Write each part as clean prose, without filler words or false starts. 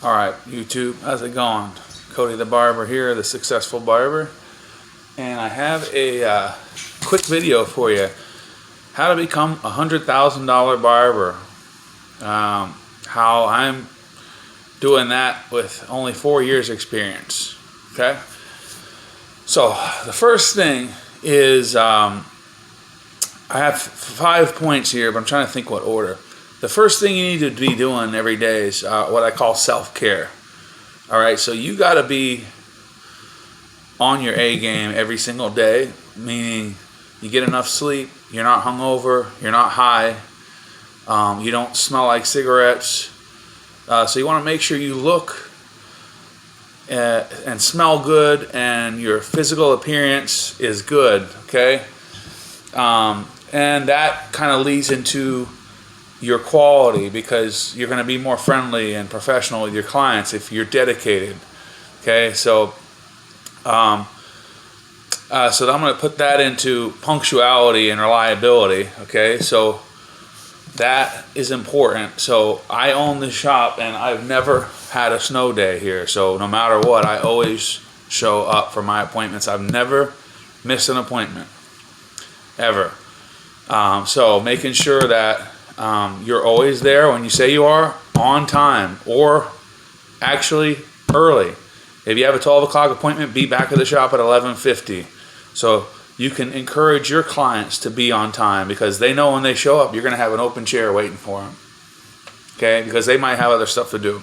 All right, YouTube, how's it going? Cody the Barber here, the successful barber, and I have a quick video for you: how to become a $100,000 barber. How I'm doing that with only 4 years experience. Okay, so the first thing is I have 5 points here, but I'm trying to think what order. The first thing you need to be doing every day is what I call self-care. All right, so you got to be on your A game every single day, meaning you get enough sleep, you're not hungover, you're not high, you don't smell like cigarettes. So you want to make sure you look and smell good and your physical appearance is good, okay? And that kind of leads into your quality, because you're going to be more friendly and professional with your clients if you're dedicated. Okay, so I'm going to put that into punctuality and reliability. Okay, so that is important. So I own the shop and I've never had a snow day here. So no matter what, I always show up for my appointments. I've never missed an appointment ever. So making sure that you're always there when you say you are, on time, or actually early. If you have a 12 o'clock appointment, be back at the shop at 11:50. So you can encourage your clients to be on time, because they know when they show up, you're going to have an open chair waiting for them. Okay, because they might have other stuff to do.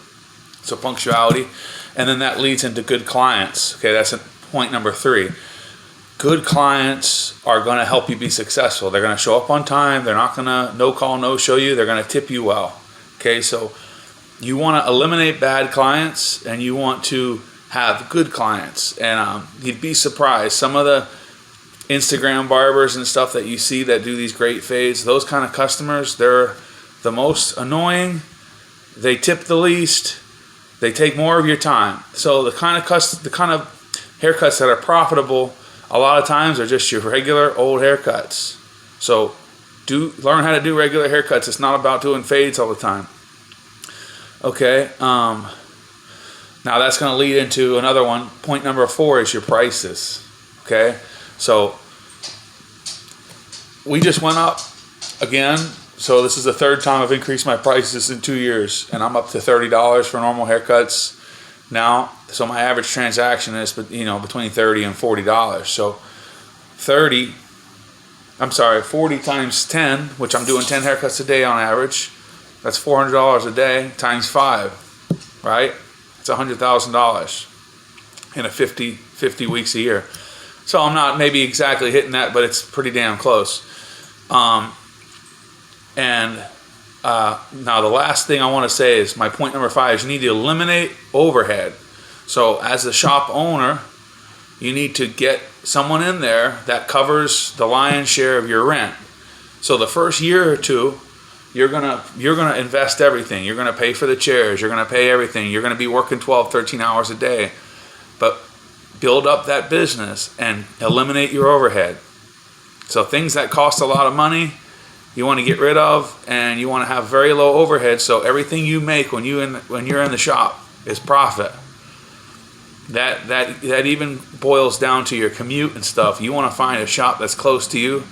So punctuality, and then that leads into good clients. Okay, that's point number 3. Good clients are going to help you be successful. They're going to show up on time. They're not going to no call, no show you. They're going to tip you well. Okay, so you want to eliminate bad clients and you want to have good clients. And you'd be surprised. Some of the Instagram barbers and stuff that you see that do these great fades, those kind of customers, they're the most annoying. They tip the least. They take more of your time. So the kind of haircuts that are profitable a lot of times are just your regular old haircuts. So learn how to do regular haircuts. It's not about doing fades all the time. Okay. Now that's going to lead into another one. Point number 4 is your prices. Okay. So we just went up again. So this is the 3rd time I've increased my prices in 2 years, and I'm up to $30 for normal haircuts now. So my average transaction is between $30 and $40. So 40 times 10, which I'm doing 10 haircuts a day on average. That's $400 a day times 5, right? It's $100,000 in a 50 weeks a year. So I'm not maybe exactly hitting that, but it's pretty damn close. Now the last thing I want to say is my point number 5 is you need to eliminate overhead. So as the shop owner, you need to get someone in there that covers the lion's share of your rent. So the first year or 2, you're gonna invest everything. You're gonna pay for the chairs. You're gonna pay everything. You're gonna be working 12, 13 hours a day. But build up that business and eliminate your overhead. So things that cost a lot of money, you want to get rid of, and you want to have very low overhead. So everything you make when you're in the shop is profit. That even boils down to your commute and stuff. You want to find a shop that's close to you.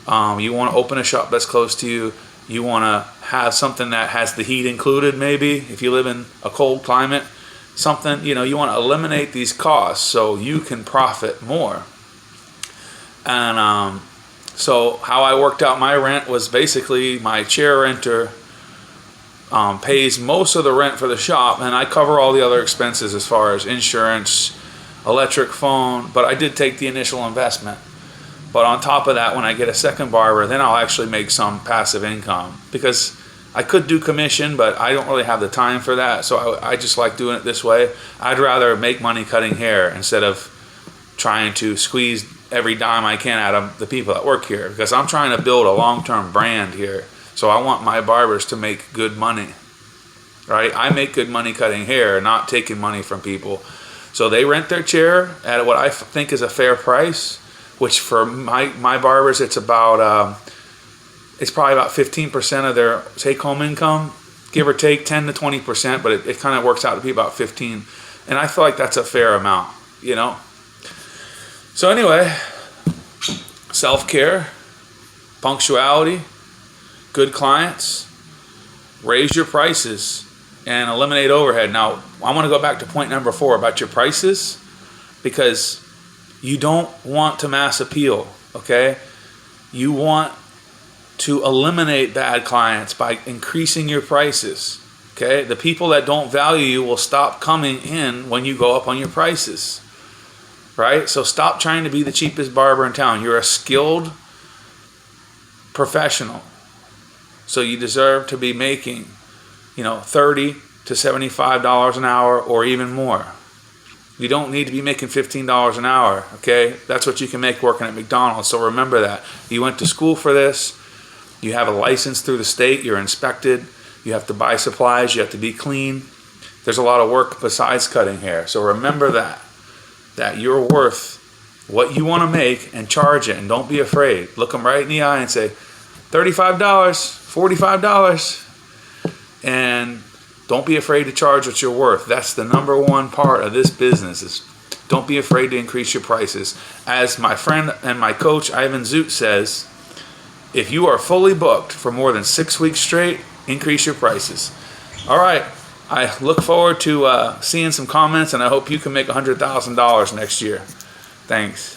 You want to open a shop that's close to you. You want to have something that has the heat included, maybe if you live in a cold climate. Something, you want to eliminate these costs so you can profit more. And so how I worked out my rent was basically my chair renter pays most of the rent for the shop, and I cover all the other expenses as far as insurance, electric, phone, but I did take the initial investment. But on top of that, when I get a second barber, then I'll actually make some passive income, because I could do commission, but I don't really have the time for that. So I just like doing it this way. I'd rather make money cutting hair instead of trying to squeeze every dime I can out of the people that work here, because I'm trying to build a long-term brand here. So I want my barbers to make good money, right? I make good money cutting hair, not taking money from people. So they rent their chair at what I think is a fair price, which for my barbers, it's probably about 15% of their take-home income. give or take 10 to 20%, but it kind of works out to be about 15. And I feel like that's a fair amount, you know? So anyway, self-care, punctuality, good clients, raise your prices, and eliminate overhead. Now, I want to go back to point number 4 about your prices, because you don't want to mass appeal, okay? You want to eliminate bad clients by increasing your prices, okay? The people that don't value you will stop coming in when you go up on your prices, right? So stop trying to be the cheapest barber in town. You're a skilled professional, so you deserve to be making, $30 to $75 an hour or even more. You don't need to be making $15 an hour, okay? That's what you can make working at McDonald's. So remember that. You went to school for this. You have a license through the state. You're inspected. You have to buy supplies. You have to be clean. There's a lot of work besides cutting hair. So remember that you're worth what you want to make, and charge it. And don't be afraid. Look them right in the eye and say, $35, $45. And don't be afraid to charge what you're worth. That's the number one part of this business, is don't be afraid to increase your prices. As my friend and my coach, Ivan Zoot, says, if you are fully booked for more than 6 weeks straight, increase your prices. All right. I look forward to seeing some comments, and I hope you can make $100,000 next year. Thanks.